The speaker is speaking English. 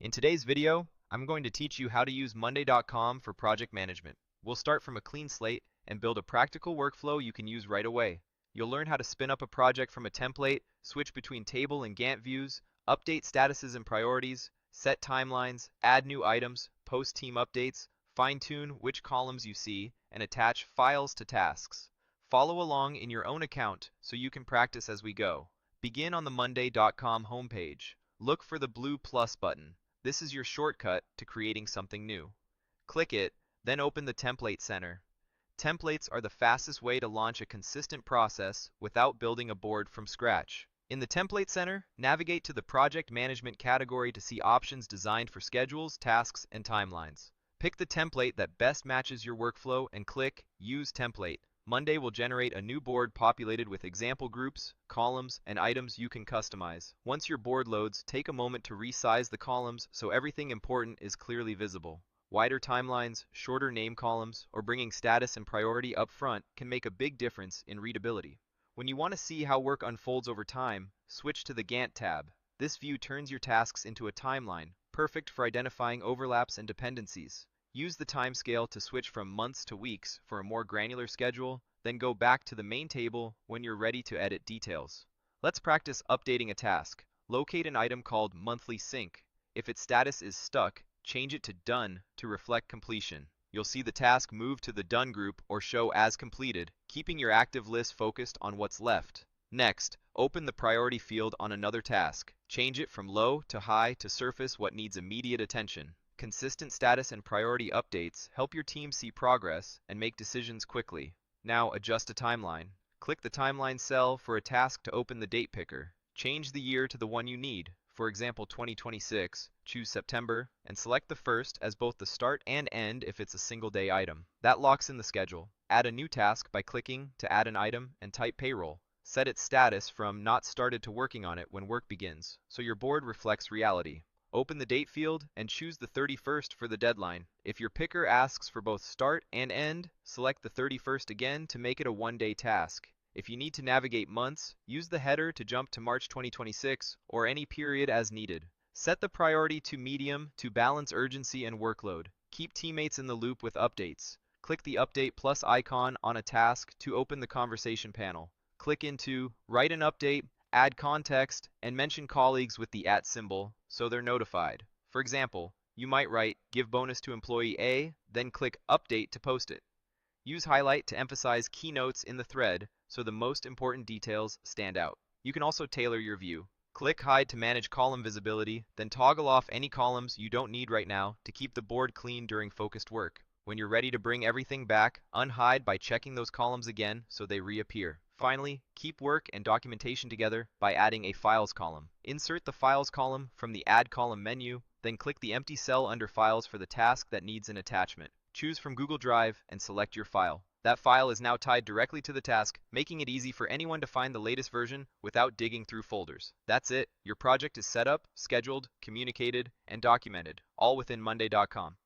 In today's video, I'm going to teach you how to use Monday.com for project management. We'll start from a clean slate and build a practical workflow you can use right away. You'll learn how to spin up a project from a template, switch between table and Gantt views, update statuses and priorities, set timelines, add new items, post team updates, fine-tune which columns you see, and attach files to tasks. Follow along in your own account so you can practice as we go. Begin on the Monday.com homepage. Look for the blue plus button. This is your shortcut to creating something new. Click it, then open the Template Center. Templates are the fastest way to launch a consistent process without building a board from scratch. In the Template Center, navigate to the Project Management category to see options designed for schedules, tasks, and timelines. Pick the template that best matches your workflow and click Use Template. Monday will generate a new board populated with example groups, columns, and items you can customize. Once your board loads, take a moment to resize the columns so everything important is clearly visible. Wider timelines, shorter name columns, or bringing status and priority up front can make a big difference in readability. When you want to see how work unfolds over time, switch to the Gantt tab. This view turns your tasks into a timeline, perfect for identifying overlaps and dependencies. Use the timescale to switch from months to weeks for a more granular schedule, then go back to the main table when you're ready to edit details. Let's practice updating a task. Locate an item called Monthly Sync. If its status is stuck, change it to Done to reflect completion. You'll see the task move to the Done group or show as completed, keeping your active list focused on what's left. Next, open the priority field on another task. Change it from low to high to surface what needs immediate attention. Consistent status and priority updates help your team see progress and make decisions quickly. Now adjust a timeline. Click the timeline cell for a task to open the date picker. Change the year to the one you need. For example, 2026, choose September, and select the first as both the start and end if it's a single day item. That locks in the schedule. Add a new task by clicking to add an item and type payroll. Set its status from not started to working on it when work begins, so your board reflects reality. Open the date field and choose the 31st for the deadline. If your picker asks for both start and end, select the 31st again to make it a one-day task. If you need to navigate months, use the header to jump to March 2026 or any period as needed. Set the priority to medium to balance urgency and workload. Keep teammates in the loop with updates. Click the Update plus icon on a task to open the conversation panel. Click into Write an update, add context, and mention colleagues with the @ symbol so they're notified. For example, you might write Give bonus to employee A, then click Update to post it. Use highlight to emphasize key notes in the thread so the most important details stand out. You can also tailor your view. Click Hide to manage column visibility, then toggle off any columns you don't need right now to keep the board clean during focused work. When you're ready to bring everything back, unhide by checking those columns again so they reappear. Finally, keep work and documentation together by adding a Files column. Insert the Files column from the Add Column menu, then click the empty cell under Files for the task that needs an attachment. Choose from Google Drive and select your file. That file is now tied directly to the task, making it easy for anyone to find the latest version without digging through folders. That's it. Your project is set up, scheduled, communicated, and documented, all within Monday.com.